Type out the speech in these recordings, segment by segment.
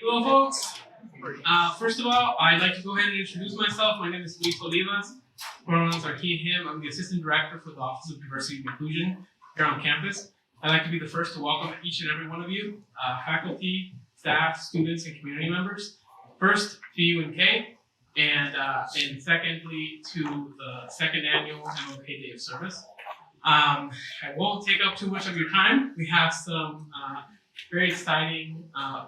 Hello, folks. First of all, I'd like to go ahead and introduce myself. My name is Luis Olivas. Pronouns are he, him. I'm the Assistant Director for the Office of Diversity and Inclusion here on campus. I'd like to be the first to welcome each and every one of you, faculty, staff, students, and community members. First to UNK, and secondly to the second annual MLK Day of Service. I won't take up too much of your time. We have some very exciting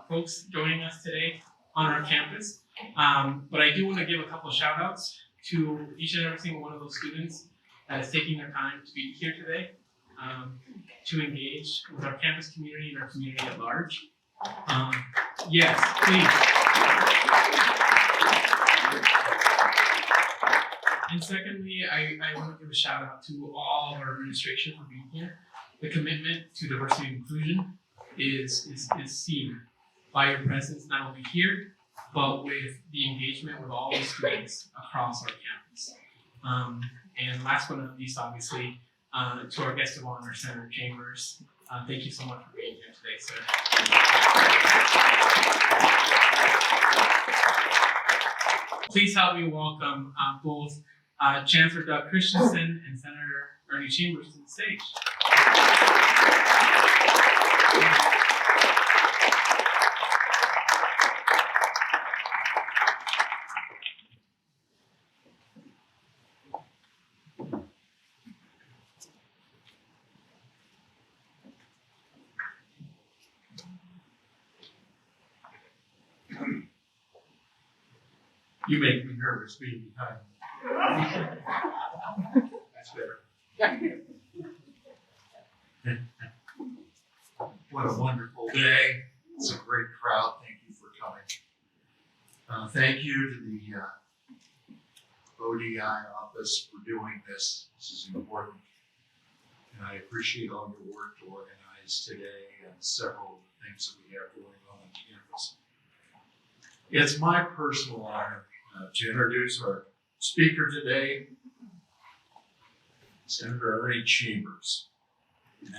folks joining us today on our campus. But I do want to give a couple of shout outs to each and every single one of those students that is taking their time to be here today, to engage with our campus community and our community at large. Yes, please. And secondly, I want to give a shout out to all of our administration for being here. The commitment to diversity and inclusion is seen by your presence not only here, but with the engagement with all the students across our campus. And last but not least, obviously, to our guest of honor, Senator Chambers. Thank you so much for being here today, sir. Please help me welcome both Chancellor Doug Christensen and Senator Ernie Chambers to the stage. You make me nervous being behind me. That's better. What a wonderful day. It's a great crowd. Thank you for coming. Thank you to the ODI office for doing this. This is important. And I appreciate all your work to organize today and several of the things that we have going on campus. It's my personal honor to introduce our speaker today, Senator Ernie Chambers.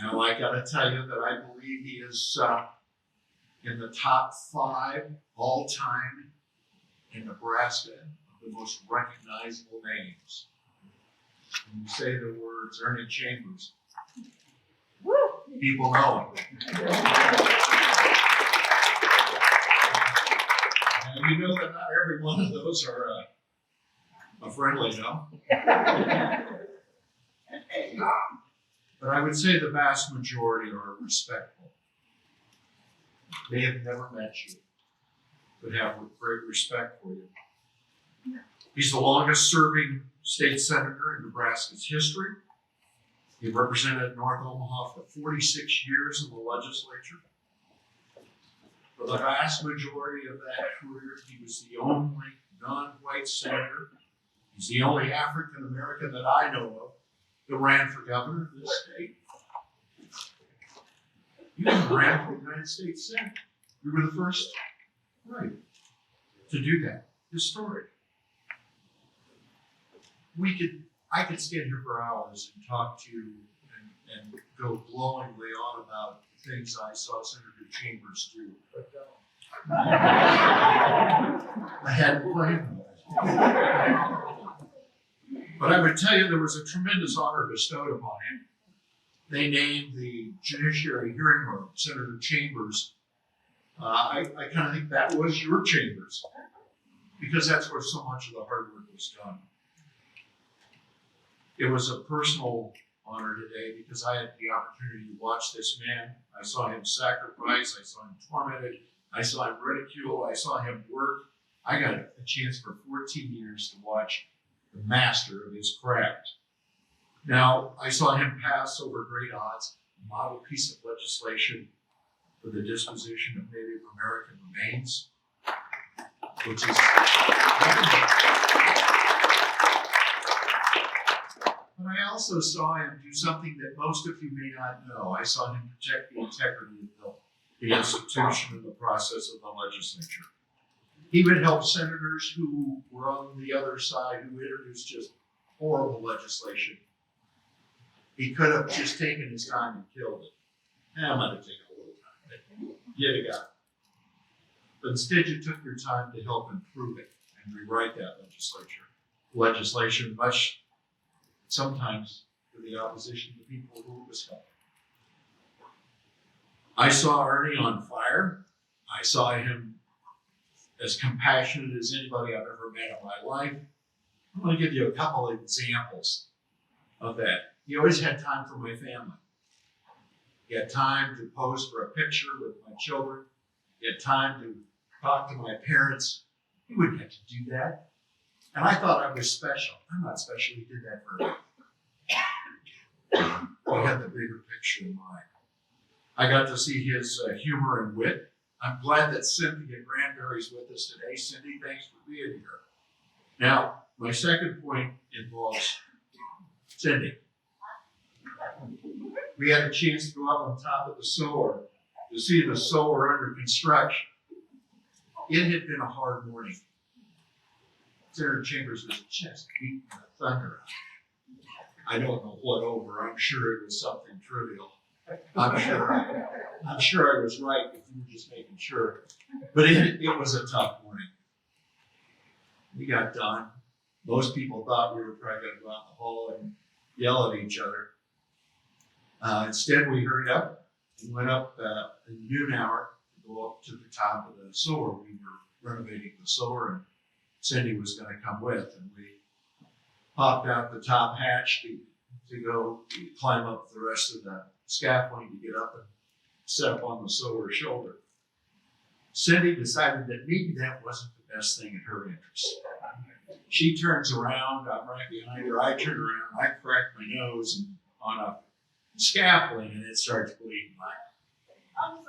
Now, I got to tell you that I believe he is in the top 5 all time in Nebraska of the most recognizable names. When you say the words Ernie Chambers, people know him. And you know that not every one of those are a friendly no. But I would say the vast majority are respectful. They have never met you, but have great respect for you. He's the longest serving state senator in Nebraska's history. He represented North Omaha for 46 years in the legislature. For the vast majority of that career, he was the only non-white senator. He's the only African American that I know of that ran for governor of this state. You ran for the United States Senate. You were the first, right, to do that. Historic. I could stand here for hours and talk to you and go glowingly on about the things I saw Senator Chambers do. I hadn't planned that. But I would tell you there was a tremendous honor bestowed upon him. They named the Judiciary Hearing Room Senator Chambers. I kind of think that was your chambers, because that's where so much of the hard work was done. It was a personal honor today because I had the opportunity to watch this man. I saw him sacrifice, I saw him tormented, I saw him ridiculed, I saw him work. I got a chance for 14 years to watch the master of his craft. Now, I saw him pass over great odds a model piece of legislation for the disposition of Native American remains, which is but I also saw him do something that most of you may not know. I saw him protect the integrity of the institution and the process of the legislature. He would help senators who were on the other side, who introduced just horrible legislation. He could have just taken his time and killed it. I'm going to take a little time, but yet he got it. but instead you took your time to help improve it and rewrite that legislation, much sometimes to the opposition of the people who it was helping. I saw Ernie on fire. I saw him as compassionate as anybody I've ever met in my life. I'm going to give you a couple of examples of that. He always had time for my family. He had time to pose for a picture with my children. He had time to talk to my parents. He wouldn't have to do that. And I thought I was special. I'm not special. He did that for me. He had the bigger picture in mind. I got to see his humor and wit. I'm glad that Cynthia Granberry's with us today. Cindy, thanks for being here. Now, my second point involves Cindy. We had a chance to go up on top of the solar to see the solar under construction. It had been a hard morning. Ernie Chambers was just beating the thunder. I don't know what over. I'm sure it was something trivial. I'm sure I was right if you were just making sure. But it was a tough morning. We got done. Most people thought we were probably going to go out in the hall and yell at each other. Instead, we hurried up and went up in the noon hour to go up to the top of the solar. We were renovating the solar, and Cindy was going to come with. And we popped out the top hatch to go climb up the rest of the scaffolding to get up and set up on the solar shoulder. Cindy decided that maybe that wasn't the best thing in her interest. She turns around, I'm right behind her, I turn around, I crack my nose on a scaffolding and it starts bleeding like,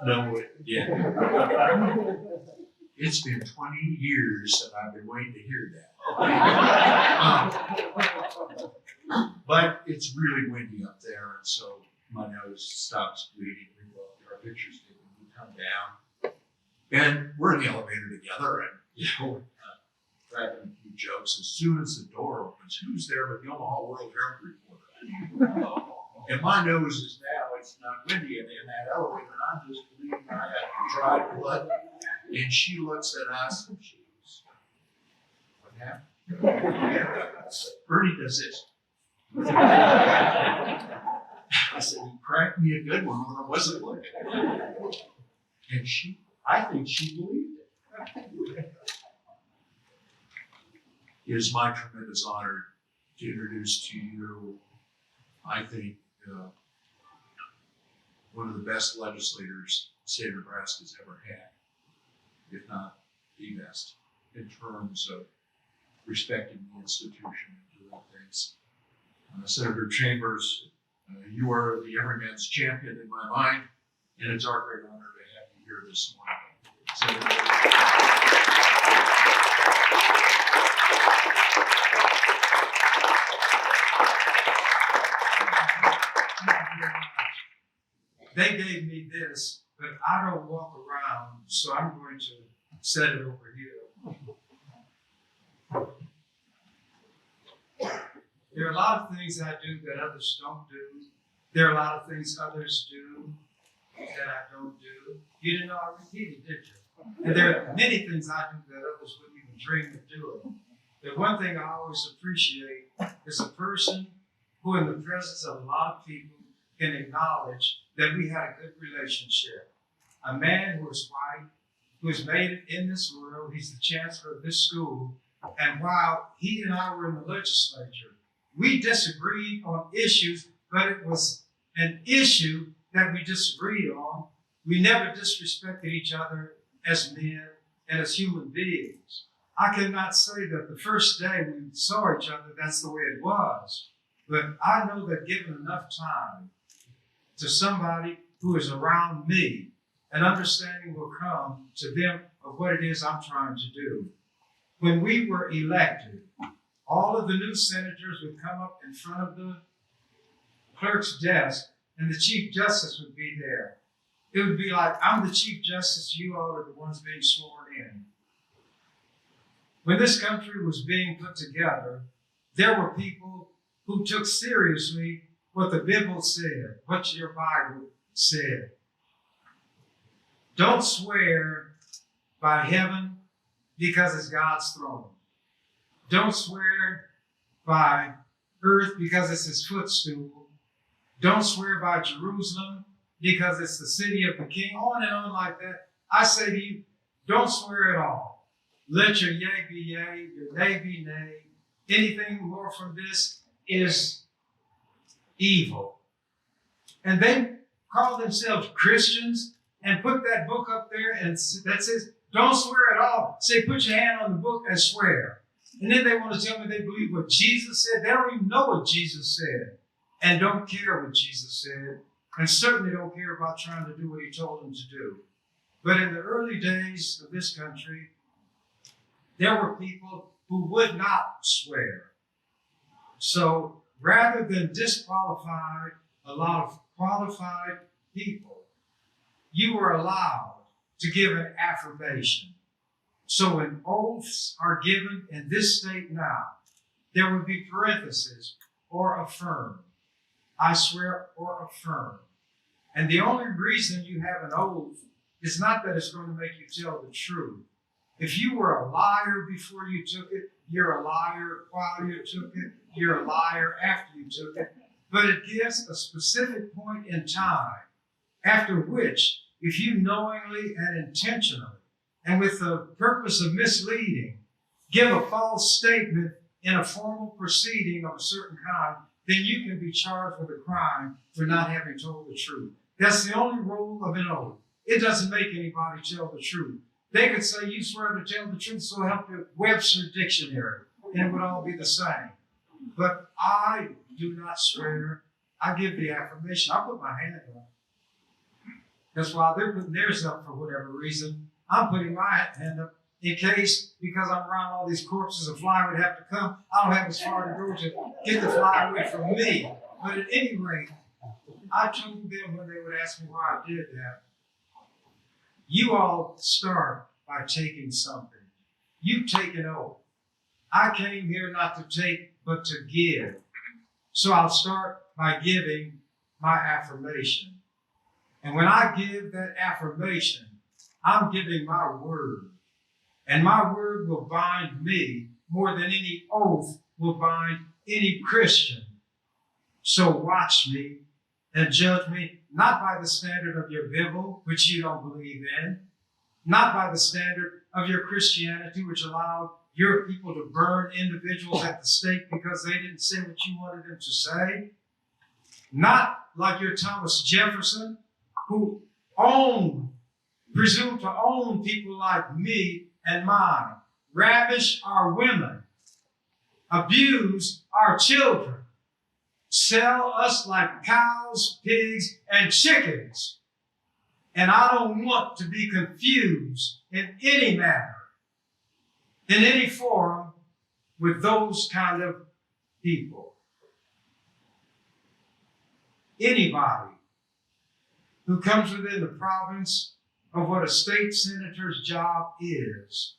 no, yeah. It's been 20 years and I've been waiting to hear that. But it's really windy up there, and so my nose stops bleeding. We go up there, our pictures taken, we come down, and we're in the elevator together, and cracking a few jokes. As soon as the door opens, who's there but the Omaha World Herald reporter? And my nose is now, it's not windy in that elevator, and I'm just bleeding. I have dry blood, and she looks at us, and she goes, "What happened?" Ernie does this. I said, "You cracked me a good one when I wasn't looking." And I think she believed it. It is my tremendous honor to introduce to you, I think, one of the best legislators the state of Nebraska has ever had, if not the best, in terms of respecting the institution and doing things. Senator Chambers, you are the everyman's champion in my mind, and it's our great honor to have you here this morning. Senator. They gave me this, but I don't walk around, so I'm going to set it over here. There are a lot of things I do that others don't do. There are a lot of things others do that I don't do. You didn't know I repeated, did you? And there are many things I do that others wouldn't even dream of doing. The one thing I always appreciate is a person who, in the presence of a lot of people, can acknowledge that we had a good relationship. A man who is white, who has made it in this world. He's the chancellor of this school. And while he and I were in the legislature, we disagreed on issues, but it was an issue that we disagreed on. We never disrespected each other as men and as human beings. I cannot say that the first day we saw each other, that's the way it was. But I know that given enough time to somebody who is around me, an understanding will come to them of what it is I'm trying to do. When we were elected, all of the new senators would come up in front of the clerk's desk, and the Chief Justice would be there. It would be like, I'm the Chief Justice, you all are the ones being sworn in. When this country was being put together, there were people who took seriously what the Bible said, what your Bible said. Don't swear by heaven because it's God's throne. Don't swear by earth because it's his footstool. Don't swear by Jerusalem because it's the city of the king. On and on like that. I say to you, don't swear at all. Let your yea be yea, your nay be nay. Anything more from this is evil. And they call themselves Christians and put that book up there and that says, don't swear at all. Say, put your hand on the book and swear. And then they want to tell me they believe what Jesus said. They don't even know what Jesus said and don't care what Jesus said and certainly don't care about trying to do what he told them to do. But in the early days of this country, there were people who would not swear. So rather than disqualify a lot of qualified people, you were allowed to give an affirmation. So when oaths are given in this state now, there would be parentheses or affirm. I swear or affirm. And the only reason you have an oath is not that it's going to make you tell the truth. If you were a liar before you took it, you're a liar while you took it, you're a liar after you took it. But it gives a specific point in time after which, if you knowingly and intentionally and with the purpose of misleading, give a false statement in a formal proceeding of a certain kind, then you can be charged with a crime for not having told the truth. That's the only rule of an oath. It doesn't make anybody tell the truth. They could say, you swear to tell the truth, so help you Webster Dictionary, and it would all be the same. But I do not swear. I give the affirmation. I put my hand up. That's why they're putting theirs up for whatever reason. I'm putting my hand up in case, because I'm around all these corpses, a fly would have to come. I don't have as far to go to get the fly away from me. But at any rate, I told them when they would ask me why I did that, you all start by taking something. You take an oath. I came here not to take, but to give. So I'll start by giving my affirmation. And when I give that affirmation, I'm giving my word. And my word will bind me more than any oath will bind any Christian. So watch me and judge me not by the standard of your Bible, which you don't believe in, not by the standard of your Christianity, which allowed your people to burn individuals at the stake because they didn't say what you wanted them to say, not like your Thomas Jefferson, who presumed to own people like me and mine, ravish our women, abuse our children, sell us like cows, pigs, and chickens. And I don't want to be confused in any manner, in any forum, with those kind of people. Anybody who comes within the province of what a state senator's job is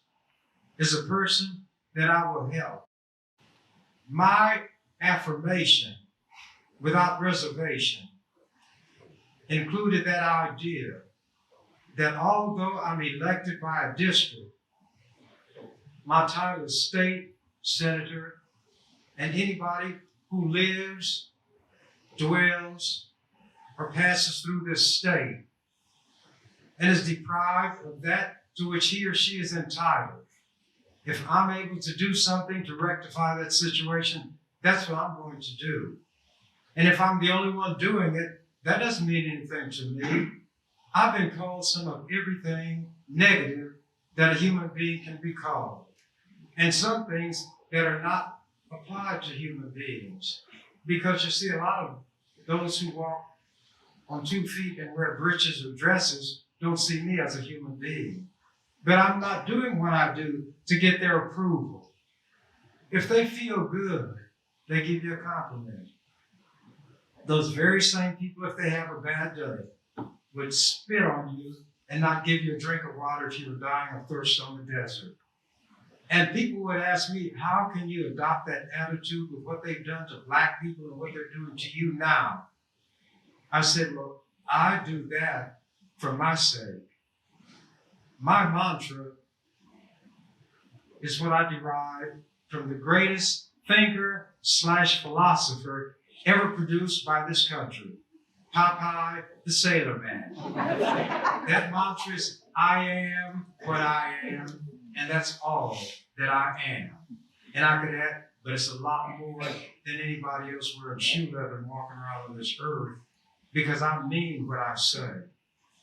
a person that I will help. My affirmation, without reservation, included that idea that although I'm elected by a district, my title is state senator, and anybody who lives, dwells, or passes through this state and is deprived of that to which he or she is entitled, if I'm able to do something to rectify that situation, that's what I'm going to do. And if I'm the only one doing it, that doesn't mean anything to me. I've been called some of everything negative that a human being can be called, and some things that are not applied to human beings. Because you see, a lot of those who walk on 2 feet and wear breeches or dresses don't see me as a human being. But I'm not doing what I do to get their approval. If they feel good, they give you a compliment. Those very same people, if they have a bad day, would spit on you and not give you a drink of water if you were dying of thirst on the desert. And people would ask me, how can you adopt that attitude with what they've done to black people and what they're doing to you now? I said, well, I do that for my sake. my mantra is what I derived from the greatest thinker / philosopher ever produced by this country, Popeye the Sailor Man. That mantra is, I am what I am, and that's all that I am. And I could add, but it's a lot more than anybody else wearing shoe leather and walking around on this earth, because I mean what I say.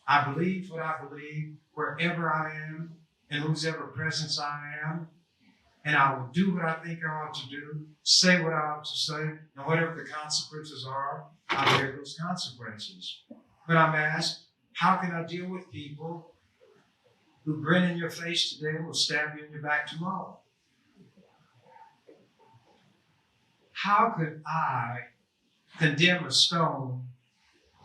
I believe what I believe wherever I am and whose ever presence I am, and I will do what I think I ought to do, say what I ought to say, and whatever the consequences are, I bear those consequences. But I'm asked, how can I deal with people who grin in your face today and will stab you in your back tomorrow? How could I condemn a stone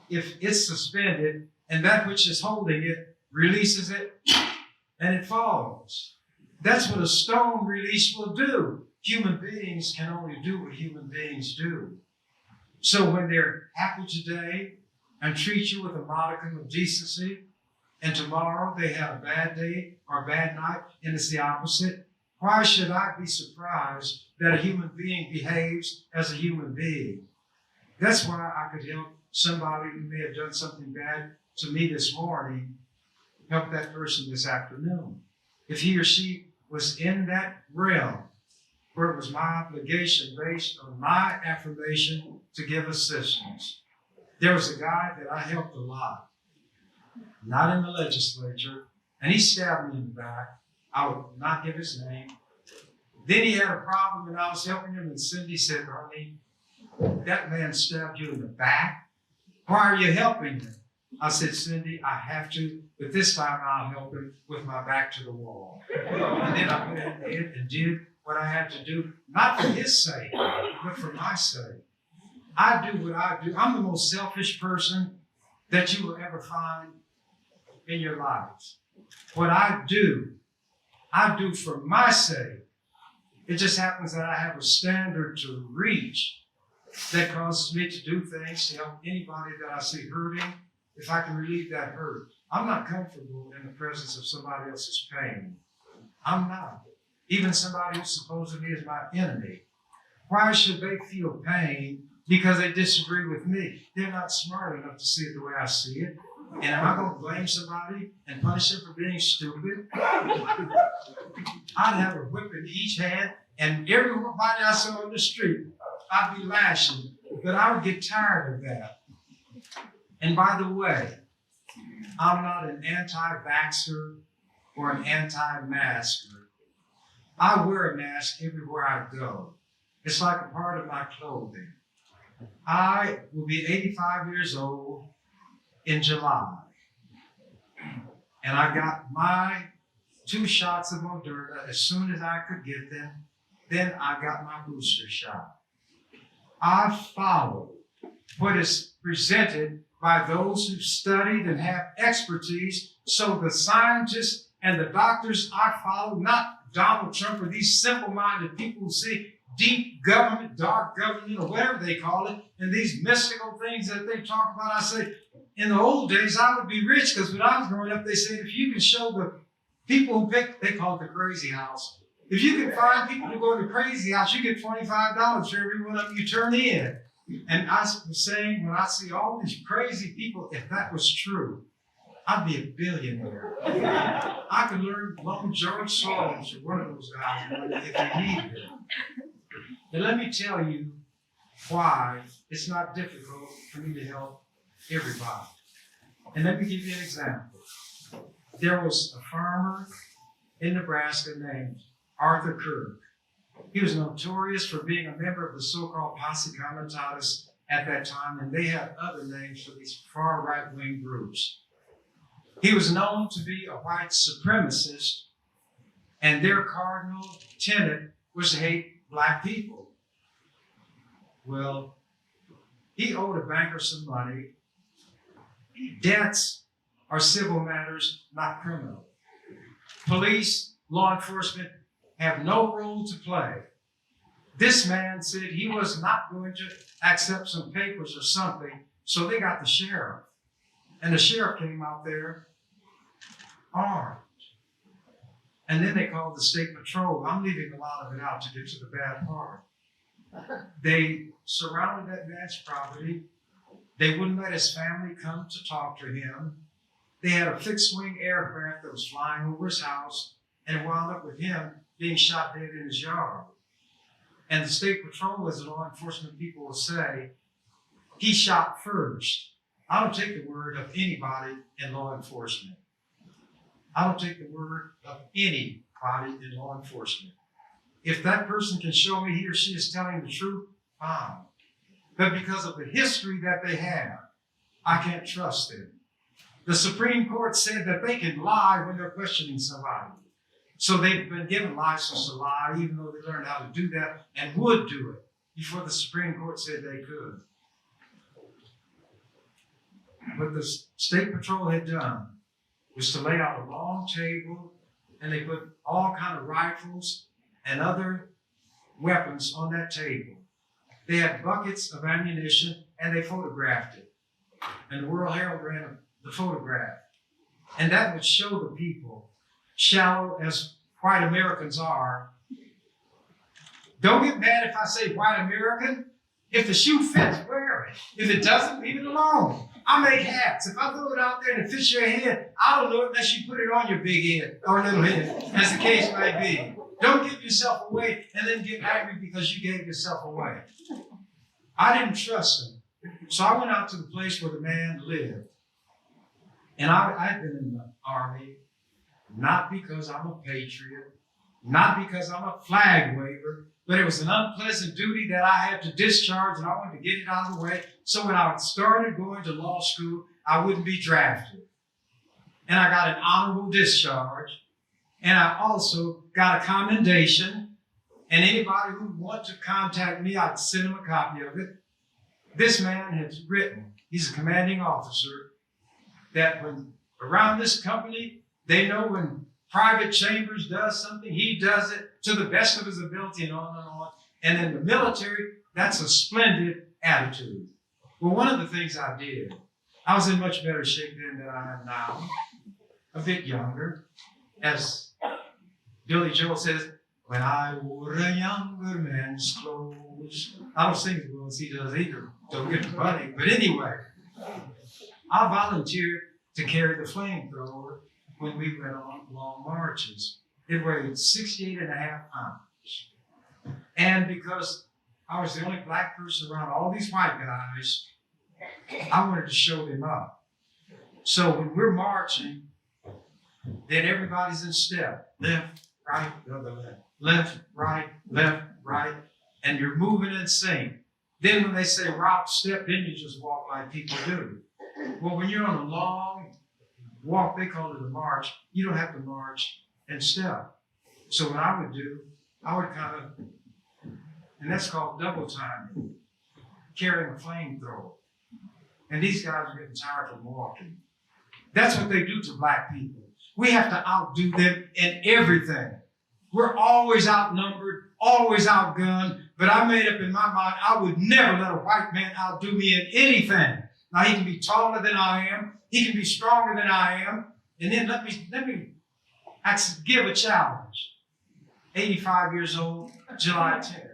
if it's suspended and that which is holding it releases it and it falls? That's what a stone release will do. Human beings can only do what human beings do. So when they're happy today and treat you with a modicum of decency, and tomorrow they have a bad day or a bad night and it's the opposite, why should I be surprised that a human being behaves as a human being? That's why I could help somebody who may have done something bad to me this morning, help that person this afternoon. If he or she was in that realm where it was my obligation based on my affirmation to give assistance. There was a guy that I helped a lot, not in the legislature, and he stabbed me in the back. I would not give his name. Then he had a problem and I was helping him, and Cindy said, Ernie, that man stabbed you in the back. Why are you helping him? I said, Cindy, I have to, but this time I'll help him with my back to the wall. And then I went ahead and did what I had to do, not for his sake, but for my sake. I do what I do. I'm the most selfish person that you will ever find in your lives. What I do for my sake. It just happens that I have a standard to reach that causes me to do things to help anybody that I see hurting, if I can relieve that hurt. I'm not comfortable in the presence of somebody else's pain. I'm not. Even somebody who supposedly is my enemy. Why should they feel pain because they disagree with me? They're not smart enough to see it the way I see it. And am I going to blame somebody and punish them for being stupid? I'd have a whip in each hand, and everybody I saw on the street, I'd be lashing. But I would get tired of that. And by the way, I'm not an anti-vaxxer or an anti-masker. I wear a mask everywhere I go. It's like a part of my clothing. I will be 85 years old in July. And I got my 2 shots of Moderna as soon as I could get them. Then I got my booster shot. I follow what is presented by those who studied and have expertise. So the scientists and the doctors I follow, not Donald Trump or these simple-minded people who see deep government, dark government, or whatever they call it, and these mystical things that they talk about. I say, in the old days, I would be rich, because when I was growing up, they said, if you can show the people who pick, they call it the crazy house. If you can find people who go to the crazy house, you get $25 for every one of them you turn in. And I was saying, when I see all these crazy people, if that was true, I'd be a billionaire. I could learn Long George Soros or one of those guys if you needed it. But let me tell you why it's not difficult for me to help everybody. And let me give you an example. There was a farmer in Nebraska named Arthur Kirk. He was notorious for being a member of the so-called Posse Comitatus at that time, and they had other names for these far right-wing groups. He was known to be a white supremacist, and their cardinal tenet was to hate black people. Well, he owed a banker some money. Debts are civil matters, not criminal. Police, law enforcement have no role to play. This man said he was not going to accept some papers or something, so they got the sheriff. And the sheriff came out there armed. And then they called the state patrol. I'm leaving a lot of it out to get to the bad part. They surrounded that man's property. They wouldn't let his family come to talk to him. They had a fixed-wing aircraft that was flying over his house, and it wound up with him being shot dead in his yard. And the state patrol, as the law enforcement people will say, he shot first. I don't take the word of anybody in law enforcement. I don't take the word of anybody in law enforcement. If that person can show me he or she is telling the truth, fine. But because of the history that they have, I can't trust them. The Supreme Court said that they can lie when they're questioning somebody. So they've been given license to lie, even though they learned how to do that and would do it before the Supreme Court said they could. What the state patrol had done was to lay out a long table, and they put all kind of rifles and other weapons on that table. They had buckets of ammunition, and they photographed it. And the World Herald ran the photograph. And that would show the people, shallow as white Americans are. Don't get mad if I say white American. If the shoe fits, wear it. If it doesn't, leave it alone. I make hats. If I throw it out there and it fits your head, I don't know it unless you put it on your big head or little head, as the case may be. Don't give yourself away and then get angry because you gave yourself away. I didn't trust him. So I went out to the place where the man lived. And I'd been in the Army, not because I'm a patriot, not because I'm a flag waver, but it was an unpleasant duty that I had to discharge, and I wanted to get it out of the way. So when I started going to law school, I wouldn't be drafted. And I got an honorable discharge, and I also got a commendation. And anybody who wanted to contact me, I'd send them a copy of it. This man has written, he's a commanding officer, that when around this company, they know when Private Chambers does something, he does it to the best of his ability and on and on. And in the military, that's a splendid attitude. Well, one of the things I did, I was in much better shape then than I am now, a bit younger. As Billy Joel says, when I wore a younger man's clothes. I don't sing as well as he does either. Don't get the money. But anyway, I volunteered to carry the flamethrower when we went on long marches. It weighed 68.5 pounds. And because I was the only black person around all these white guys, I wanted to show them up. So when we're marching, then everybody's in step. Left, right, the other left. Left, right, and you're moving in sync. Then when they say rock, step, then you just walk like people do. Well, when you're on a long walk, they call it a march, you don't have to march and step. So what I would do, I would kind of, and that's called double timing, carrying a flamethrower. And these guys are getting tired from walking. That's what they do to black people. We have to outdo them in everything. We're always outnumbered, always outgunned, but I made up in my mind I would never let a white man outdo me in anything. Now he can be taller than I am, he can be stronger than I am, and then let me give a challenge. 85 years old, July 10th.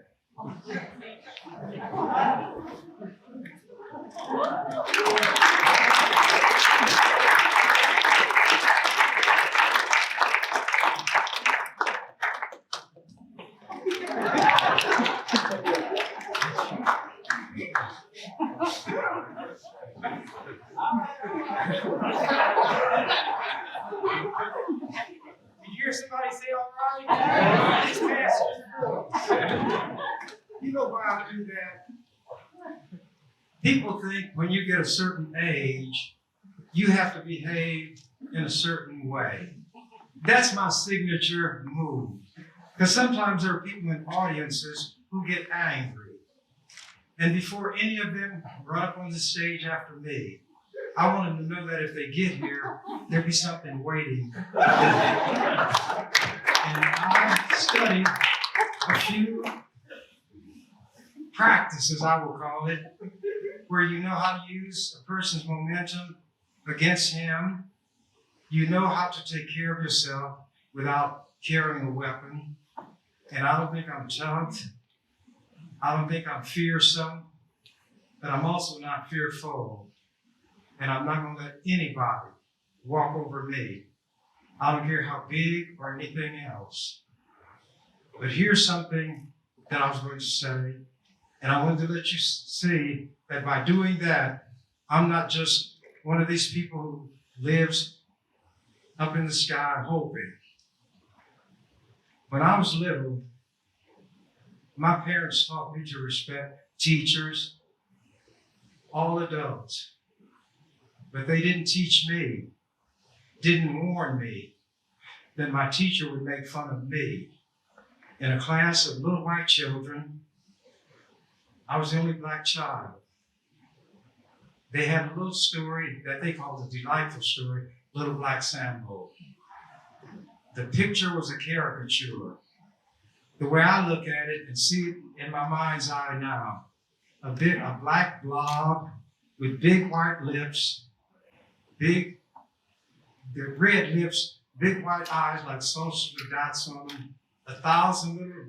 Did you hear somebody say all right? This passage. You know why I do that? People think when you get a certain age, you have to behave in a certain way. That's my signature move. Because sometimes there are people in audiences who get angry. And before any of them run up on the stage after me, I want them to know that if they get here, there'll be something waiting. And I studied a few practices, I will call it, where you know how to use a person's momentum against him. You know how to take care of yourself without carrying a weapon, and I don't think I'm tough. I don't think I'm fearsome, but I'm also not fearful. And I'm not going to let anybody walk over me. I don't care how big or anything else. But here's something that I was going to say, and I wanted to let you see that by doing that, I'm not just one of these people who lives up in the sky hoping. When I was little, my parents taught me to respect teachers, all adults. But they didn't teach me, didn't warn me that my teacher would make fun of me. In a class of little white children, I was the only black child. They had a little story that they called the delightful story, Little Black Sambo. The picture was a caricature. The way I look at it and see it in my mind's eye now, a black blob with big white lips, the red lips, big white eyes like saucers with dots on them, 1,000 little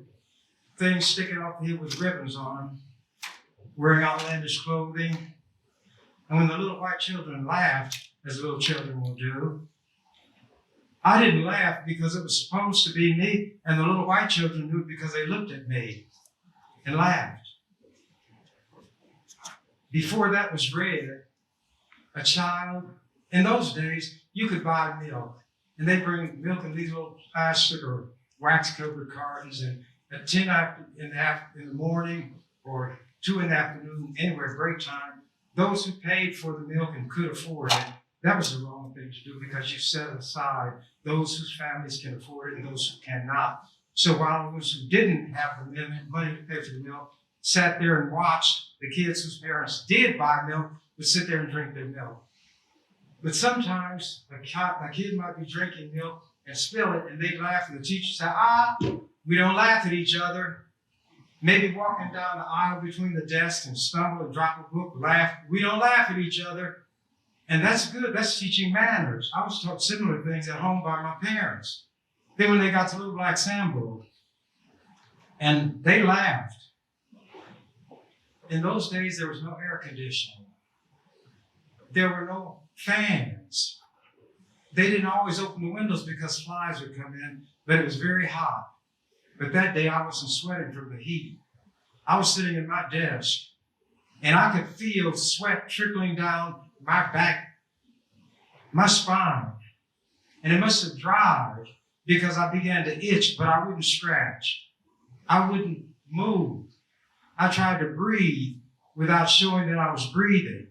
things sticking off the head with ribbons on them, wearing outlandish clothing. And when the little white children laughed, as little children will do, I didn't laugh because it was supposed to be me, and the little white children knew it because they looked at me and laughed. Before that was read, a child, in those days, you could buy milk, and they bring milk in these little plastic or wax-covered cartons, and at 10 in the morning or 2 in the afternoon, anywhere break time, those who paid for the milk and could afford it, that was the wrong thing to do because you set aside those whose families can afford it and those who cannot. So while those who didn't have the money to pay for the milk sat there and watched the kids whose parents did buy milk would sit there and drink their milk. But sometimes a kid might be drinking milk and spill it, and they'd laugh, and the teacher say, we don't laugh at each other. Maybe walking down the aisle between the desks and stumble and drop a book, laugh. We don't laugh at each other. And that's good. That's teaching manners. I was taught similar things at home by my parents. Then when they got to Little Black Sambo, and they laughed. In those days, there was no air conditioning. There were no fans. They didn't always open the windows because flies would come in, but it was very hot. But that day, I wasn't sweating from the heat. I was sitting at my desk, and I could feel sweat trickling down my back, my spine. And it must have dried because I began to itch, but I wouldn't scratch. I wouldn't move. I tried to breathe without showing that I was breathing.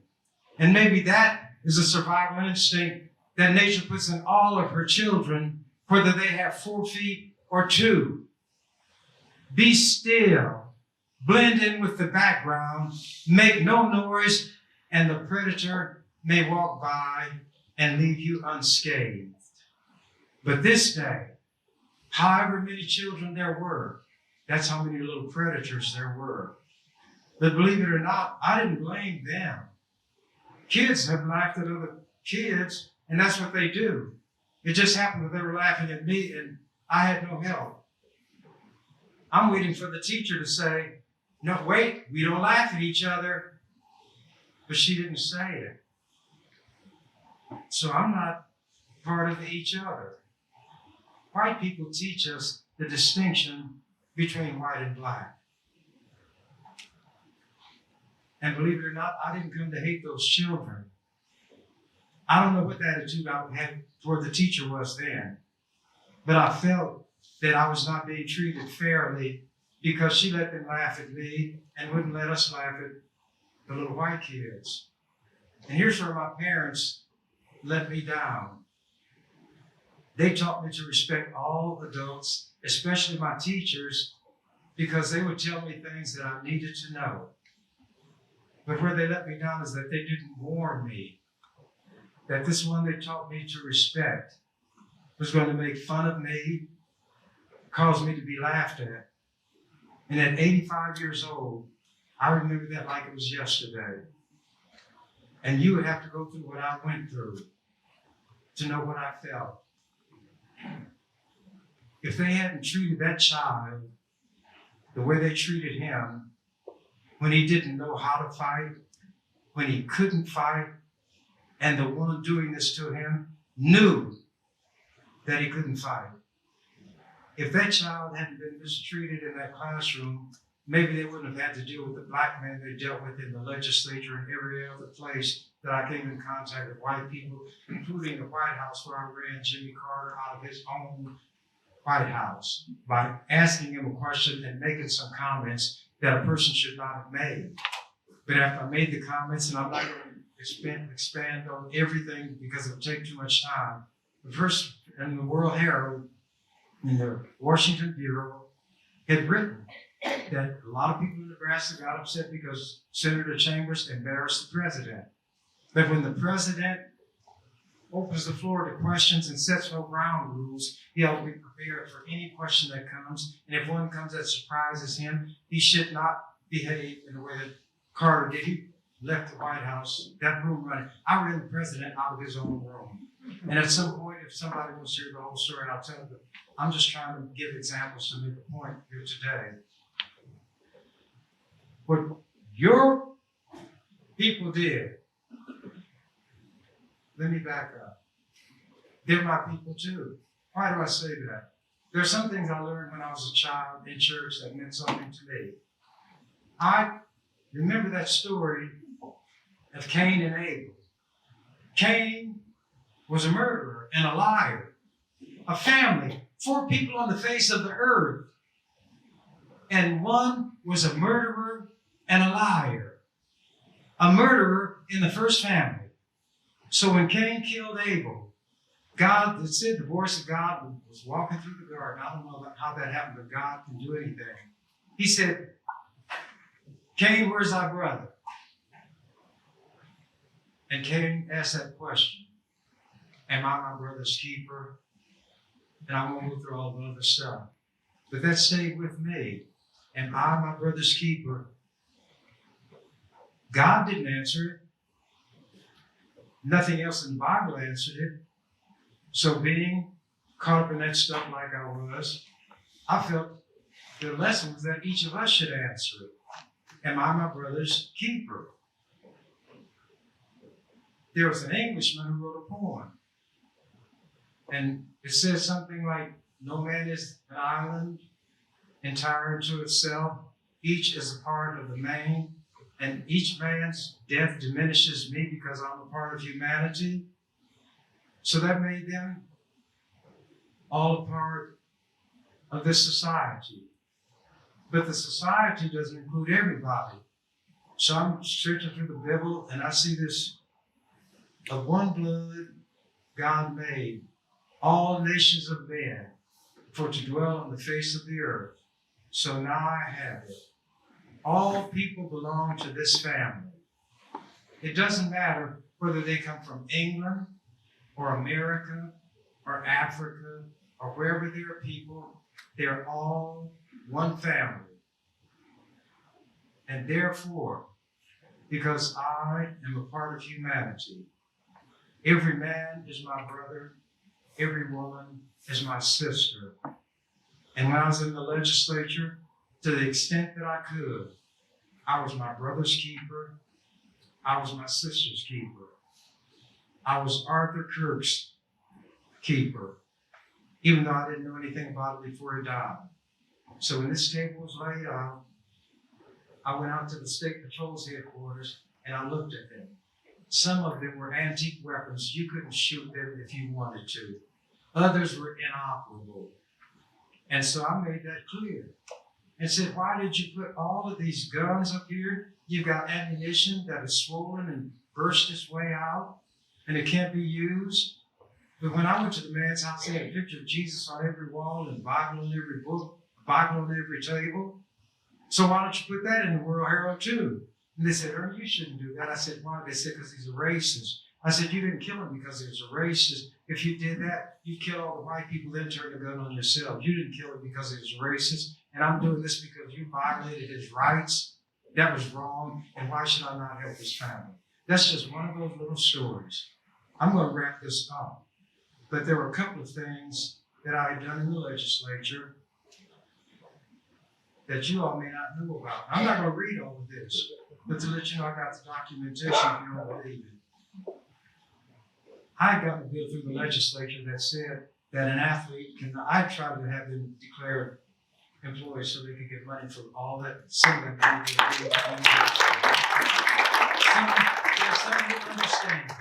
And maybe that is a survival instinct that nature puts in all of her children, whether they have 4 feet or 2. Be still, blend in with the background, make no noise, and the predator may walk by and leave you unscathed. But this day, however many children there were, that's how many little predators there were. But believe it or not, I didn't blame them. Kids have laughed at other kids, and that's what they do. It just happened that they were laughing at me, and I had no help. I'm waiting for the teacher to say, no, wait, we don't laugh at each other. But she didn't say it. So I'm not part of the each other. White people teach us the distinction between white and black. And believe it or not, I didn't come to hate those children. I don't know what the attitude I had toward the teacher was then, but I felt that I was not being treated fairly because she let them laugh at me and wouldn't let us laugh at the little white kids. And here's where my parents let me down. They taught me to respect all adults, especially my teachers, because they would tell me things that I needed to know. But where they let me down is that they didn't warn me that this one they taught me to respect was going to make fun of me, cause me to be laughed at. And at 85 years old, I remember that like it was yesterday. And you would have to go through what I went through to know what I felt. if they hadn't treated that child the way they treated him, when he didn't know how to fight, when he couldn't fight, and the one doing this to him knew that he couldn't fight. If that child hadn't been mistreated in that classroom, maybe they wouldn't have had to deal with the black man they dealt with in the legislature and every other place that I came in contact with white people, including the White House, where I ran Jimmy Carter out of his own White House by asking him a question and making some comments that a person should not have made. But after I made the comments, and I'm not going to expand on everything because it would take too much time, the first in the World Herald, in the Washington Bureau, had written that a lot of people in Nebraska got upset because Senator Chambers embarrassed the president. But when the president opens the floor to questions and sets no ground rules, he ought to be prepared for any question that comes. And if one comes that surprises him, he should not behave in the way that Carter did. He left the White House, that room running. I ran the president out of his own room. And at some point, if somebody wants to hear the whole story, I'll tell them. I'm just trying to give examples to make a point here today. What your people did, let me back up. They're my people too. Why do I say that? There are some things I learned when I was a child in church that meant something to me. I remember that story of Cain and Abel. Cain was a murderer and a liar. A family, 4 people on the face of the earth. And one was a murderer and a liar. A murderer in the first family. So when Cain killed Abel, God, it said the voice of God was walking through the garden. I don't know how that happened, but God can do anything. He said, Cain, where's thy brother? And Cain asked that question. Am I my brother's keeper? And I won't go through all the other stuff. But that stayed with me. Am I my brother's keeper? God didn't answer it. Nothing else in the Bible answered it. So being caught up in that stuff like I was, I felt the lesson was that each of us should answer it. Am I my brother's keeper? There was an Englishman who wrote a poem. And it says something like, no man is an island entire unto itself. Each is a part of the main. And each man's death diminishes me because I'm a part of humanity. So that made them all a part of this society. But the society doesn't include everybody. So I'm searching through the Bible and I see this, of one blood God made all nations of men for to dwell on the face of the earth. So now I have it. All people belong to this family. It doesn't matter whether they come from England or America or Africa or wherever there are people, they're all one family. And therefore, because I am a part of humanity, every man is my brother, every woman is my sister. And when I was in the legislature, to the extent that I could, I was my brother's keeper. I was my sister's keeper. I was Arthur Kirk's keeper, even though I didn't know anything about it before he died. So when this table was laid out, I went out to the State Patrol's headquarters and I looked at them. Some of them were antique weapons. You couldn't shoot them if you wanted to. Others were inoperable. And so I made that clear and said, why did you put all of these guns up here? You've got ammunition that is swollen and burst its way out, and it can't be used. But when I went to the man's house, he had a picture of Jesus on every wall and a Bible on every book, a Bible on every table. So why don't you put that in the World Herald too? And they said, Ernie, you shouldn't do that. I said, why? They said, because he's a racist. I said, you didn't kill him because he was a racist. If you did that, you'd kill all the white people, then turn the gun on yourself. You didn't kill him because he was a racist. And I'm doing this because you violated his rights. That was wrong. And why should I not help his family? That's just one of those little stories. I'm going to wrap this up. But there were a couple of things that I had done in the legislature that you all may not know about. I'm not going to read all of this, but to let you know I got the documentation if you don't believe it. I got a bill through the legislature that said that an athlete can, I tried to have them declared employees so they could get money for all that, some of that money they didn't some didn't understand.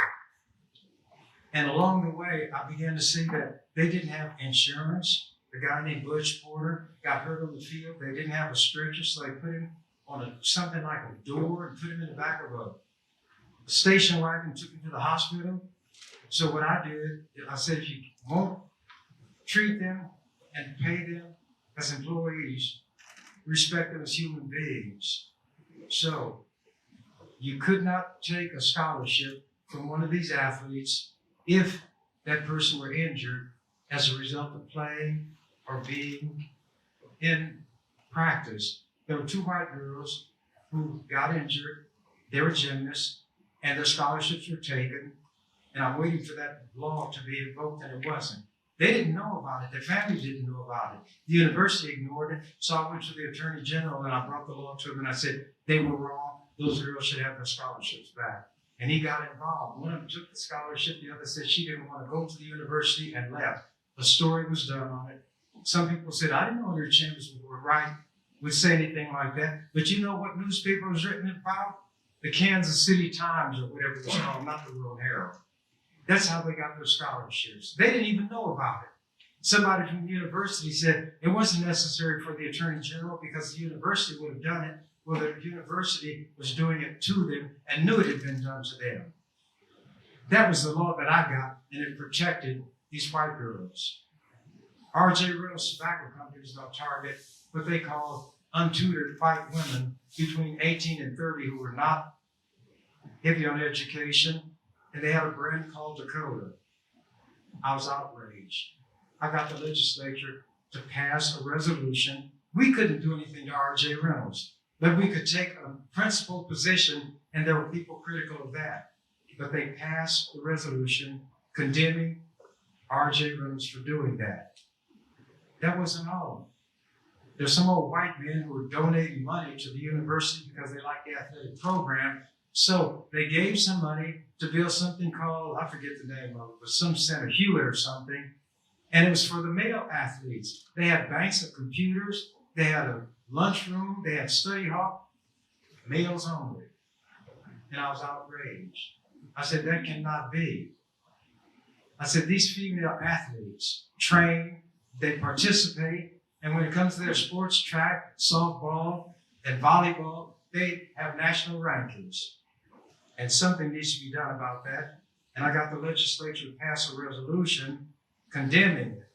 And along the way, I began to see that they didn't have insurance. The guy named Butch Porter got hurt on the field. They didn't have a stretcher, so they put him on something like a door and put him in the back of a station wagon, took him to the hospital. So what I did, I said, if you won't treat them and pay them as employees, respect them as human beings. So you could not take a scholarship from one of these athletes if that person were injured as a result of playing or being in practice. There were two white girls who got injured. They were gymnasts, and their scholarships were taken. And I'm waiting for that law to be invoked, and it wasn't. They didn't know about it. Their family didn't know about it. The university ignored it. So I went to the attorney general, and I brought the law to him, and I said, they were wrong. Those girls should have their scholarships back. And he got involved. One of them took the scholarship. The other said she didn't want to go to the university and left. A story was done on it. Some people said, I didn't know Ernie Chambers would say anything like that. But you know what newspaper was written about? The Kansas City Times or whatever it was called, not the World Herald. That's how they got their scholarships. They didn't even know about it. Somebody from the university said it wasn't necessary for the attorney general because the university would have done it. Well, the university was doing it to them and knew it had been done to them. That was the law that I got, and it protected these white girls. R.J. Reynolds Tobacco Company does not target what they call untutored white women between 18 and 30 who were not heavy on education, and they had a brand called Dakota. I was outraged. I got the legislature to pass a resolution. We couldn't do anything to R.J. Reynolds, but we could take a principled position, and there were people critical of that. But they passed the resolution condemning R.J. Reynolds for doing that. That wasn't all. There's some old white men who were donating money to the university because they liked the athletic program. So they gave some money to build something called, I forget the name of it, but some center, Hewitt or something. And it was for the male athletes. They had banks of computers. They had a lunchroom. They had study hall. Males only. And I was outraged. I said, that cannot be. I said, these female athletes train, they participate, and when it comes to their sports, track, softball, and volleyball, they have national rankings. And something needs to be done about that. And I got the legislature to pass a resolution condemning it.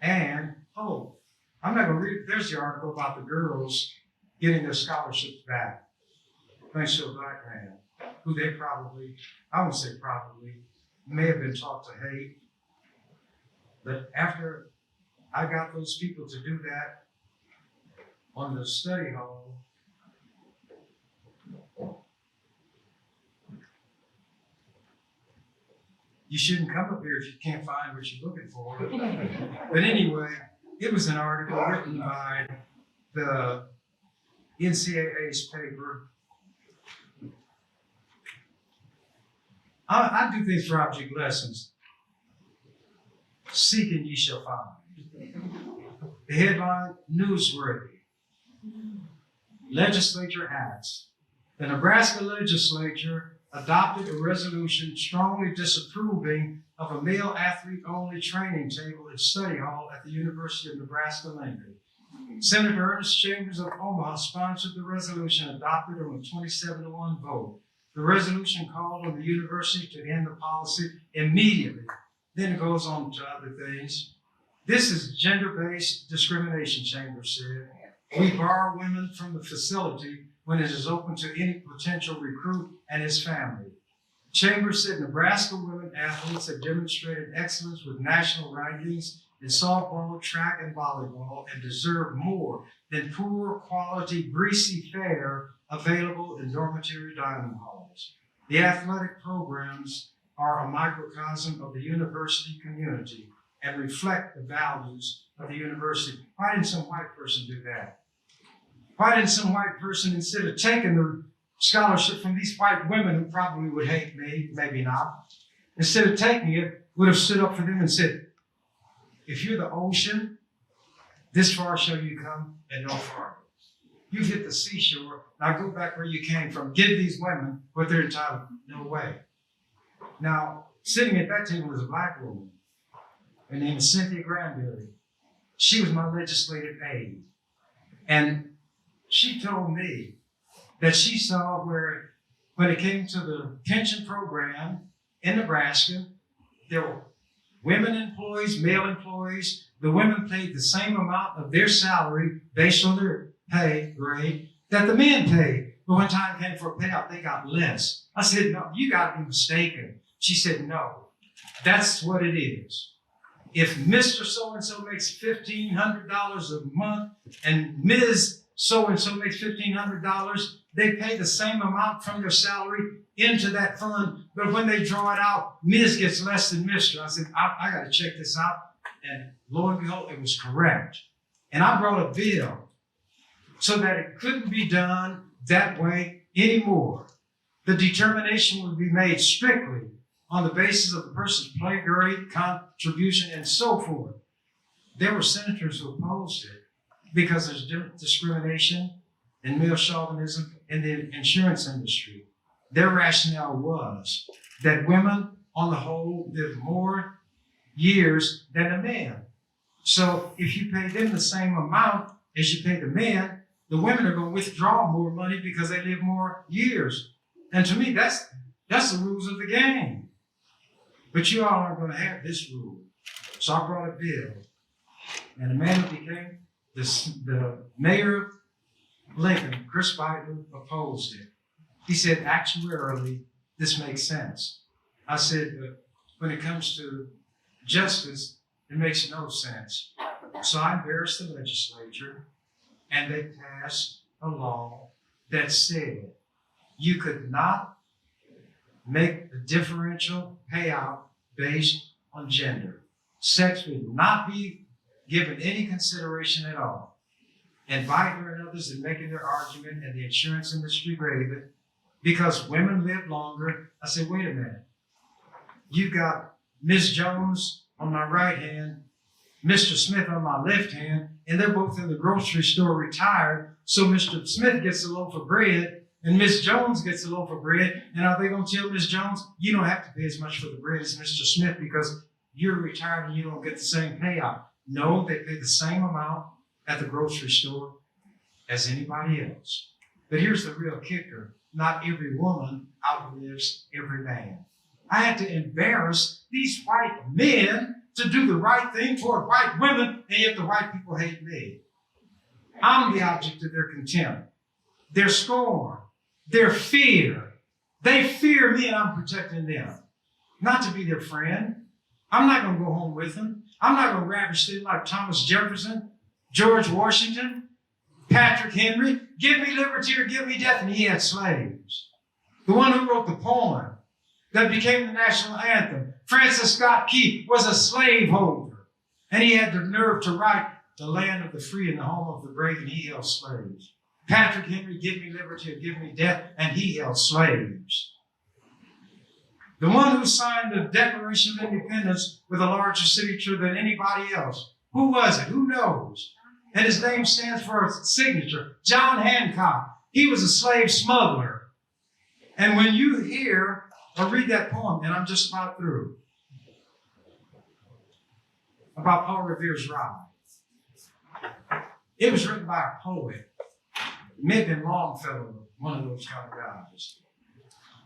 And, I'm not going to read, there's the article about the girls getting their scholarships back. Thanks to a black man, who they probably, I won't say probably, may have been taught to hate. But after I got those people to do that on the study hall, you shouldn't come up here if you can't find what you're looking for. But anyway, it was an article written by the NCAA's paper. I do things for object lessons. Seek and ye shall find. The headline, newsworthy. Legislature acts. The Nebraska legislature adopted a resolution strongly disapproving of a male athlete-only training table and study hall at the University of Nebraska-Lincoln. Senator Ernie Chambers of Omaha sponsored the resolution adopted on a 27-1 vote. The resolution called on the university to end the policy immediately. Then it goes on to other things. This is gender-based discrimination, Chambers said. We bar women from the facility when it is open to any potential recruit and his family. Chambers said Nebraska women athletes have demonstrated excellence with national rankings in softball, track, and volleyball and deserve more than poor quality, greasy fare available in dormitory dining halls. The athletic programs are a microcosm of the university community, and reflect the values of the university. Why didn't some white person do that? Why didn't some white person, instead of taking the scholarship from these white women who probably would hate me, maybe not, instead of taking it, would have stood up for them and said, if you're the ocean, this far shall you come and no farther. You hit the seashore, now go back where you came from. Give these women what they're entitled to. No way. Now, sitting at that table was a black woman. Her name is Cynthia Granberry. She was my legislative aide. And she told me that she saw where, when it came to the pension program in Nebraska, there were women employees, male employees. The women paid the same amount of their salary based on their pay grade that the men paid. But when time came for a payout, they got less. I said, no, you got to be mistaken. She said, no, that's what it is. If Mr. So-and-so makes $1,500 a month and Ms. So-and-so makes $1,500, they pay the same amount from their salary into that fund. But when they draw it out, Ms. gets less than Mr. I said, I got to check this out. And lo and behold, it was correct. And I brought a bill so that it couldn't be done that way anymore. The determination would be made strictly on the basis of the person's pay grade, contribution, and so forth. There were senators who opposed it because there's discrimination and male chauvinism in the insurance industry. Their rationale was that women, on the whole, live more years than the men. So if you pay them the same amount as you pay the men, the women are going to withdraw more money because they live more years. And to me, that's the rules of the game. But you all aren't going to have this rule. So I brought a bill. And the man who became the mayor of Lincoln, Chris Biden, opposed it. He said, actuarially, this makes sense. I said, but when it comes to justice, it makes no sense. So I embarrassed the legislature, and they passed a law that said you could not make a differential payout based on gender. Sex would not be given any consideration at all. And Biden and others in making their argument, and the insurance industry gave it, because women live longer. I said, wait a minute. You got Ms. Jones on my right hand, Mr. Smith on my left hand, and they're both in the grocery store retired. So Mr. Smith gets a loaf of bread, and Ms. Jones gets a loaf of bread. And are they going to tell Ms. Jones, you don't have to pay as much for the bread as Mr. Smith because you're retired and you don't get the same payout? No, they pay the same amount at the grocery store as anybody else. But here's the real kicker. Not every woman outlives every man. I had to embarrass these white men to do the right thing toward white women, and yet the white people hate me. I'm the object of their contempt, their scorn, their fear. They fear me, and I'm protecting them. Not to be their friend. I'm not going to go home with them. I'm not going to ravish them like Thomas Jefferson, George Washington, Patrick Henry. Give me liberty or give me death. And he had slaves. The one who wrote the poem that became the national anthem, Francis Scott Key, was a slaveholder. And he had the nerve to write the land of the free and the home of the brave, and he held slaves. Patrick Henry, give me liberty or give me death, and he held slaves. The one who signed the Declaration of Independence with a larger signature than anybody else. Who was it? Who knows? And his name stands for a signature, John Hancock. He was a slave smuggler. And when you hear or read that poem, and I'm just about through, about Paul Revere's Ride. It was written by a poet. It may have been Longfellow, one of those kind of guys.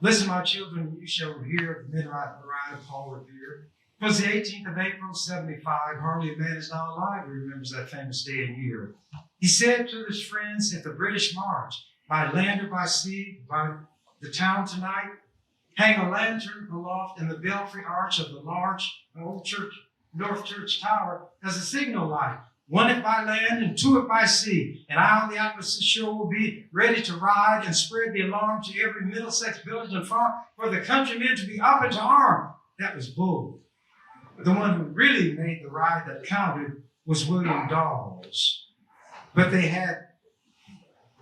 Listen, my children, you shall hear the midnight ride of Paul Revere. It was the 18th of April, 75. Hardly a man is now alive who remembers that famous day and year. He said to his friends at the British March, by land or by sea, by the town tonight, hang a lantern aloft in the belfry arch of the large old church, North Church Tower as a signal light. One it by land and two it by sea. And I on the opposite shore will be ready to ride and spread the alarm to every Middlesex village and farm for the countrymen to be up and to arm. That was bull. The one who really made the ride that counted was William Dawes. But they had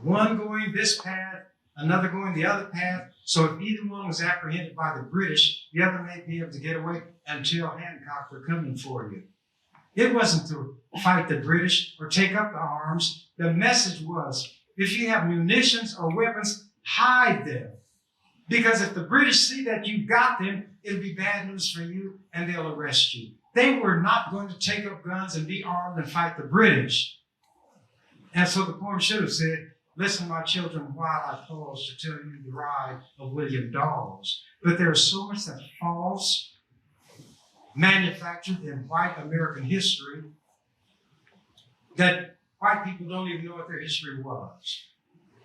one going this path, another going the other path. So if either one was apprehended by the British, the other may be able to get away until Hancock were coming for you. It wasn't to fight the British or take up the arms. The message was, if you have munitions or weapons, hide them. Because if the British see that you got them, it'll be bad news for you and they'll arrest you. They were not going to take up guns and be armed and fight the British. And so the poem should have said, listen, my children, while I pause to tell you the ride of William Dawes. But there's so much that's false, manufactured in white American history, that white people don't even know what their history was.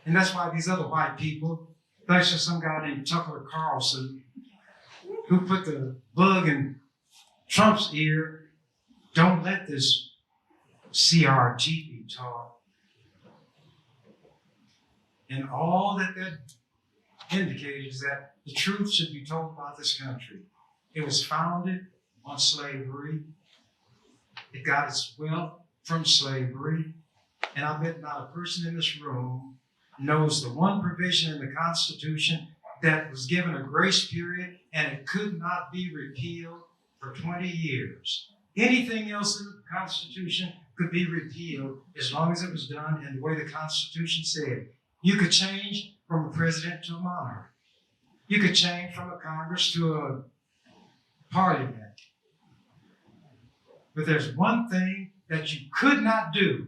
And that's why these other white people, thanks to some guy named Tucker Carlson, who put the bug in Trump's ear, don't let this CRT be taught. And all that indicated is that the truth should be told about this country. It was founded on slavery. It got its wealth from slavery. And I bet not a person in this room knows the one provision in the Constitution that was given a grace period and it could not be repealed for 20 years. Anything else in the Constitution could be repealed as long as it was done in the way the Constitution said. You could change from a president to a monarch. You could change from a Congress to a parliament. But there's one thing that you could not do.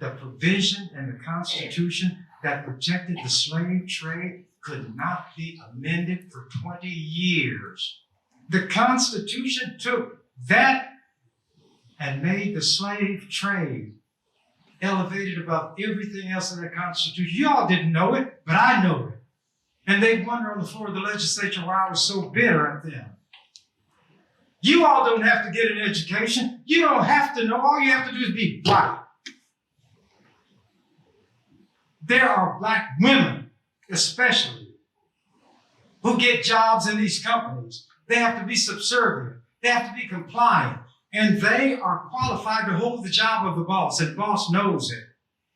The provision in the Constitution that protected the slave trade could not be amended for 20 years. The Constitution took that and made the slave trade elevated above everything else in the Constitution. You all didn't know it, but I know it. And they wonder on the floor of the legislature why I was so bitter at them. You all don't have to get an education. You don't have to know. All you have to do is be white. There are black women, especially, who get jobs in these companies. They have to be subservient. They have to be compliant. And they are qualified to hold the job of the boss. And the boss knows it.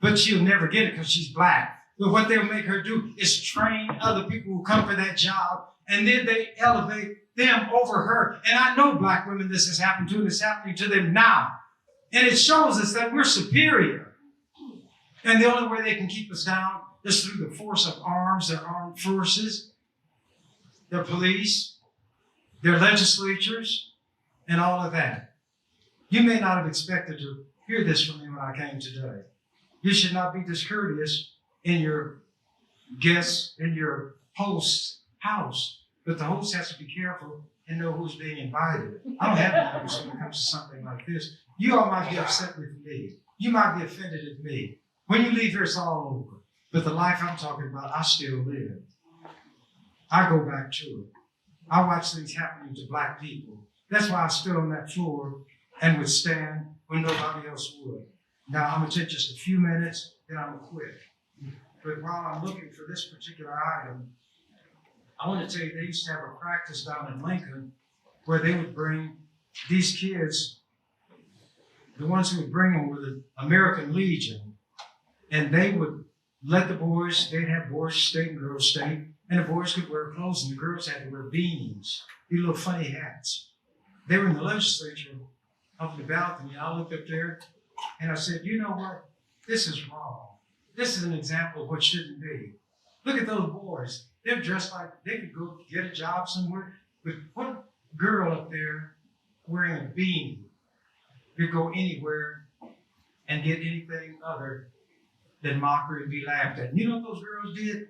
But she'll never get it because she's black. But what they'll make her do is train other people who come for that job. And then they elevate them over her. And I know black women this has happened to, and it's happening to them now. And it shows us that we're superior. And the only way they can keep us down is through the force of arms, their armed forces, their police, their legislatures, and all of that. You may not have expected to hear this from me when I came today. You should not be discourteous in your guests, in your host's house. But the host has to be careful and know who's being invited. I don't have manners when it comes to something like this. You all might be upset with me. You might be offended at me. When you leave here, it's all over. But the life I'm talking about, I still live. I go back to it. I watch things happening to black people. That's why I stood on that floor and would stand when nobody else would. Now, I'm going to take just a few minutes, then I'm going to quit. But while I'm looking for this particular item, I want to tell you, they used to have a practice down in Lincoln where they would bring these kids, the ones who would bring them were the American Legion, and they would let the boys, they'd have boys state and girls state, and the boys could wear clothes and the girls had to wear beanies, these little funny hats. They were in the legislature up in the balcony, and I looked up there and I said, you know what? This is wrong. This is an example of what shouldn't be. Look at those boys. They're dressed like they could go get a job somewhere. But what girl up there wearing a beanie could go anywhere and get anything other than mockery and be laughed at? And you know what those girls did?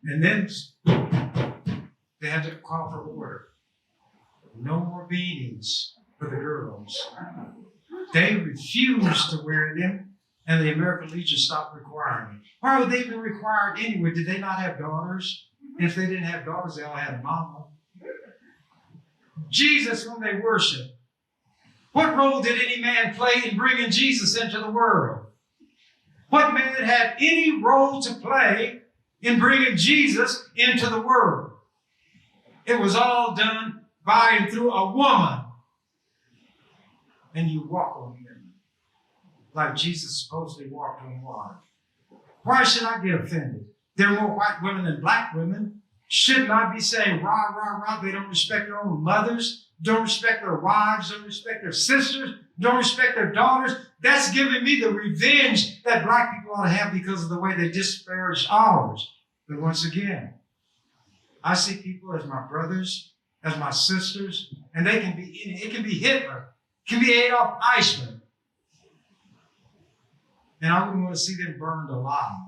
And then they had to call for order. No more beanies for the girls. They refused to wear them, and the American Legion stopped requiring it. Why would they even require it anyway? Did they not have daughters? And if they didn't have daughters, they all had a mama. Jesus, whom they worship. What role did any man play in bringing Jesus into the world? What man had any role to play in bringing Jesus into the world? It was all done by and through a woman, and you walk on him like Jesus supposedly walked on water. Why should I get offended? There are more white women than black women. Shouldn't I be saying, rah, rah, rah, they don't respect their own mothers, don't respect their wives, don't respect their sisters, don't respect their daughters? That's giving me the revenge that black people ought to have because of the way they disparage ours. But once again, I see people as my brothers, as my sisters, and they can be, it can be Hitler, it can be Adolf Eichmann. And I wouldn't want to see them burned alive.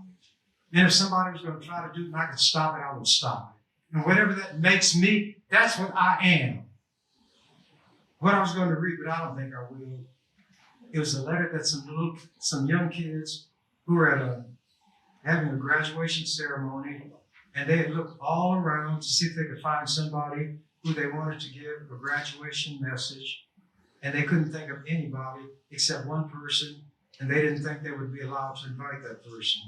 And if somebody was going to try to do it and I could stop it, I would stop it. And whatever that makes me, that's what I am. What I was going to read, but I don't think I will. It was a letter that some young kids who were having a graduation ceremony, and they had looked all around to see if they could find somebody who they wanted to give a graduation message, and they couldn't think of anybody except one person, and they didn't think they would be allowed to invite that person.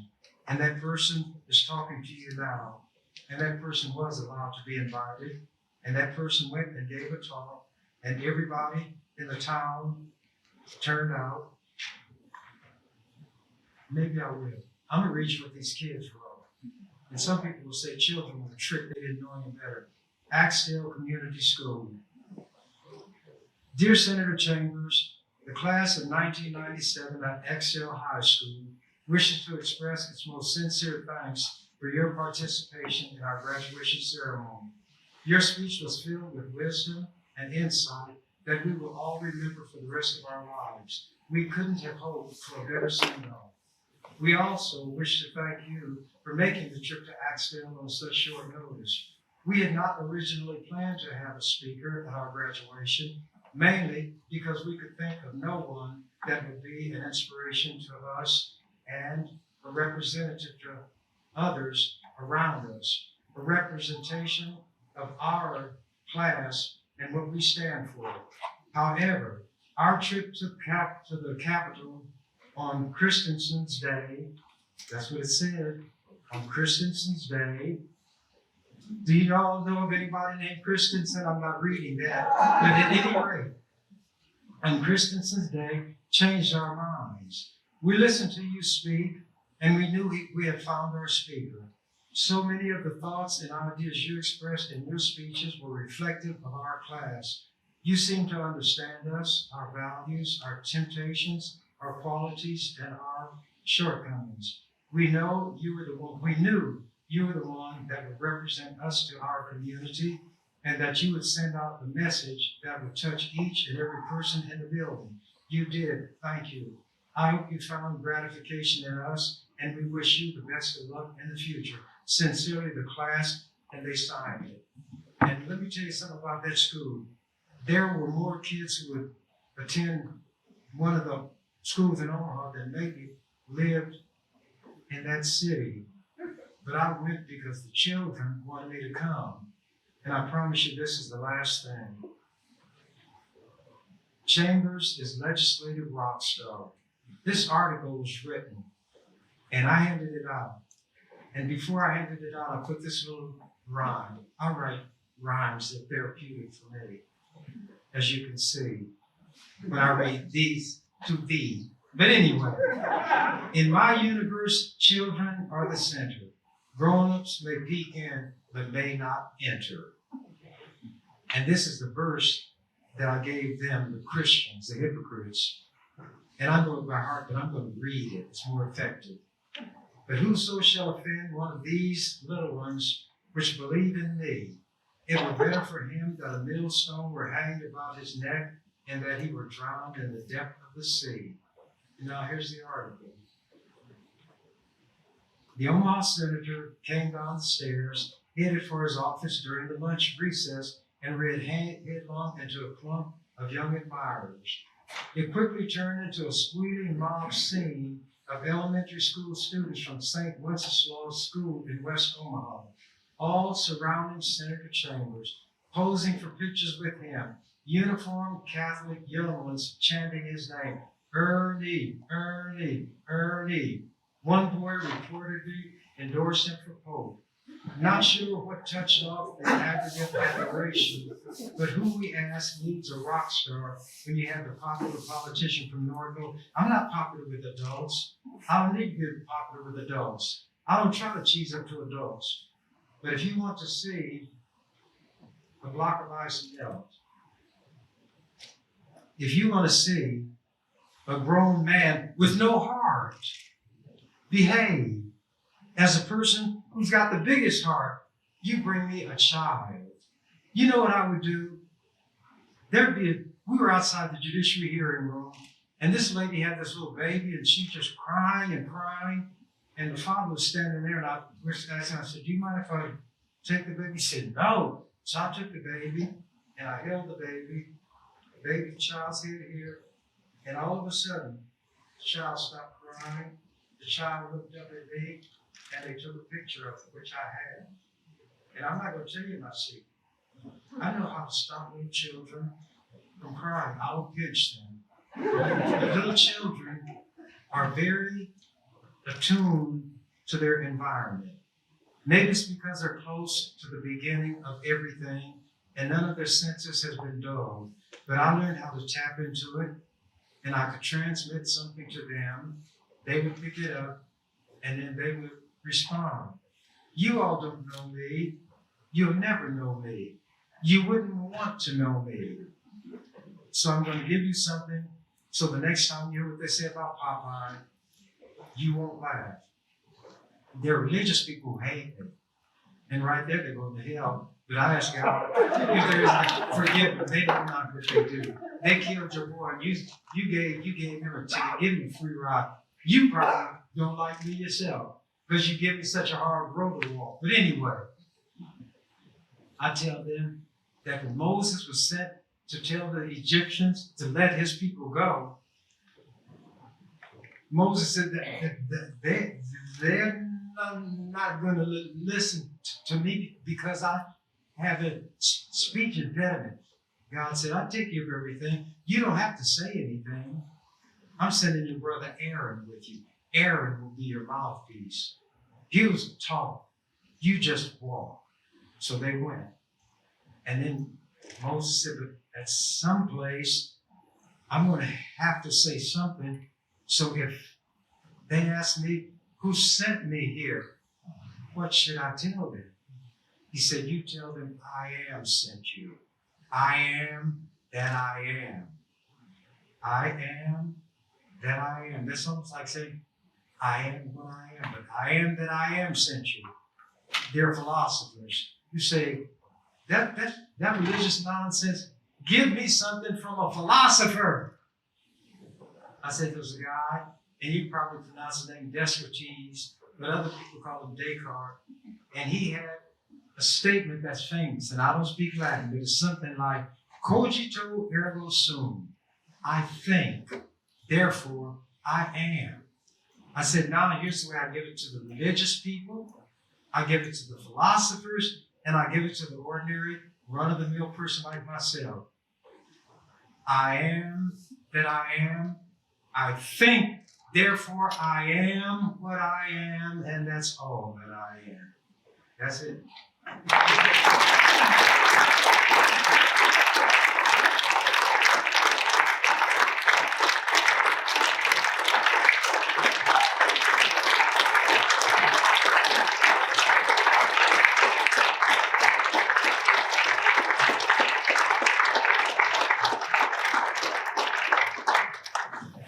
And that person is talking to you now, and that person was allowed to be invited, and that person went and gave a talk, and everybody in the town turned out. Maybe I will. I'm going to read you what these kids wrote. And some people will say children were tricked, they didn't know any better. Axtell Community School. Dear Senator Chambers, the class of 1997 at Axtell High School wishes to express its most sincere thanks for your participation in our graduation ceremony. Your speech was filled with wisdom and insight that we will all remember for the rest of our lives. We couldn't have hoped for a better send-off. We also wish to thank you for making the trip to Axtell on such short notice. We had not originally planned to have a speaker at our graduation, mainly because we could think of no one that would be an inspiration to us and a representative to others around us, a representation of our class and what we stand for. However, our trip to the Capitol on Christensen's Day, that's what it said, on Christensen's Day. Do you all know of anybody named Christensen? I'm not reading that. But at any rate, on Christensen's Day, changed our minds. We listened to you speak, and we knew we had found our speaker. So many of the thoughts and ideas you expressed in your speeches were reflective of our class. You seem to understand us, our values, our temptations, our qualities, and our shortcomings. We knew you were the one that would represent us to our community, and that you would send out the message that would touch each and every person in the building. You did. Thank you. I hope you found gratification in us, and we wish you the best of luck in the future. Sincerely, the class, and they signed it. And let me tell you something about that school. There were more kids who would attend one of the schools in Omaha than maybe lived in that city. But I went because the children wanted me to come. And I promise you this is the last thing. Chambers is legislative rock star. This article was written, and I handed it out. And before I handed it out, I put this little rhyme. I write rhymes that are therapeutic for me, as you can see, when I read these to thee. But anyway, in my universe, children are the center. Grown-ups may peek in, but may not enter. And this is the verse that I gave them, the Christians, the hypocrites. And I know it by heart, but I'm going to read it. It's more effective. But whoso shall offend one of these little ones which believe in me, it were better for him that a millstone were hanged about his neck and that he were drowned in the depth of the sea. Now here's the article. The Omaha senator came down the stairs, headed for his office during the lunch recess, and ran headlong into a clump of young admirers. It quickly turned into a squealing mob scene of elementary school students from St. Wenceslaus School in West Omaha, all surrounding Senator Chambers, posing for pictures with him, uniformed Catholic young ones chanting his name, Ernie, Ernie, Ernie. One boy reportedly endorsed him for Pope. Not sure what touched off the aggregate adoration, but who we ask needs a rock star when you have a popular politician from Norville. I'm not popular with adults. I don't need to be popular with adults. I don't try to cheese up to adults. But if you want to see a block of ice and melt, if you want to see a grown man with no heart behave as a person who's got the biggest heart, you bring me a child. You know what I would do? We were outside the judiciary hearing room, and this lady had this little baby, and she just crying and crying, and the father was standing there, and I said, do you mind if I take the baby? He said, no. So I took the baby, and I held the baby child's head here, and all of a sudden, the child stopped crying. The child looked up at me, and they took a picture of it, which I had. And I'm not going to tell you my secret. I know how to stop little children from crying. I will pinch them. The little children are very attuned to their environment. Maybe it's because they're close to the beginning of everything, and none of their senses has been dulled. But I learned how to tap into it, and I could transmit something to them. They would pick it up, and then they would respond. You all don't know me. You'll never know me. You wouldn't want to know me. So I'm going to give you something, so the next time you hear what they say about Popeye, you won't laugh. There are religious people who hate me, and right there they go to hell. But I ask God if there is like forgive them. They don't know what they do. They killed your boy, and you gave him a ticket, give him a free ride. You probably don't like me yourself because you give me such a hard road to walk. But anyway, I tell them that when Moses was sent to tell the Egyptians to let his people go, Moses said that they're not going to listen to me because I have a speech impediment. God said, I take care of everything. You don't have to say anything. I'm sending your brother Aaron with you. Aaron will be your mouthpiece. He was taught. You just walk. So they went. And then Moses said, but at some place, I'm going to have to say something. So if they ask me, who sent me here? What should I tell them? He said, you tell them I am sent you. I am that I am. I am that I am. That's almost like saying, I am what I am, but I am that I am sent you. They're philosophers. You say, that religious nonsense, give me something from a philosopher. I said, there's a guy, and you probably pronounce his name Descartes, but other people call him Descartes. And he had a statement that's famous, and I don't speak Latin, but it's something like, cogito ergo sum. I think, therefore I am. I said, now here's the way I give it to the religious people, I give it to the philosophers, and I give it to the ordinary, run-of-the-mill person like myself. I am that I am. I think, therefore I am what I am, and that's all that I am. That's it.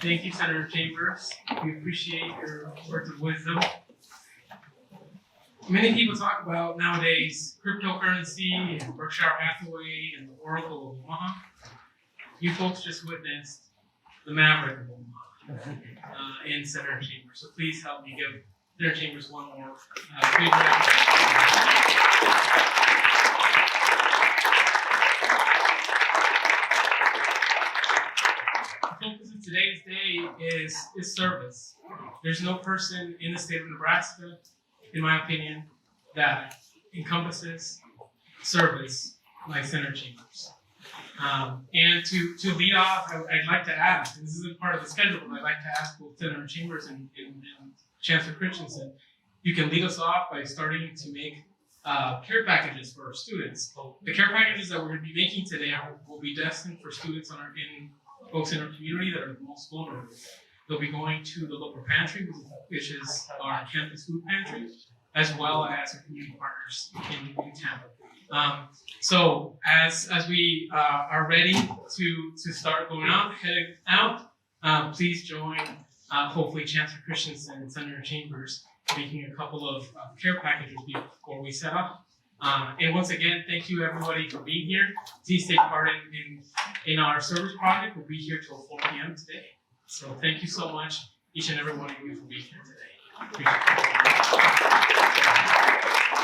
Thank you, Senator Chambers. We appreciate your words of wisdom. Many people talk about nowadays cryptocurrency and Berkshire Hathaway and the Oracle of Omaha. You folks just witnessed the Maverick of Omaha in Senator Chambers. So please help me give Senator Chambers one more big round. The focus of today's day is service. There's no person in the state of Nebraska, in my opinion, that encompasses service like Senator Chambers. And to lead off, I'd like to ask, and this isn't part of the schedule, but I'd like to ask both Senator Chambers and Chancellor Christensen, you can lead us off by starting to make care packages for our students. The care packages that we're going to be making today will be destined for students folks in our community that are the most vulnerable. They'll be going to the local pantry, which is our campus food pantry, as well as our community partners in Tampa. So as we are ready to start heading out, please join hopefully Chancellor Christensen and Senator Chambers making a couple of care packages before we set up. And once again, thank you everybody for being here. Please take part in our service project. We'll be here till 4 p.m. today. So thank you so much, each and every one of you, for being here today. Appreciate it.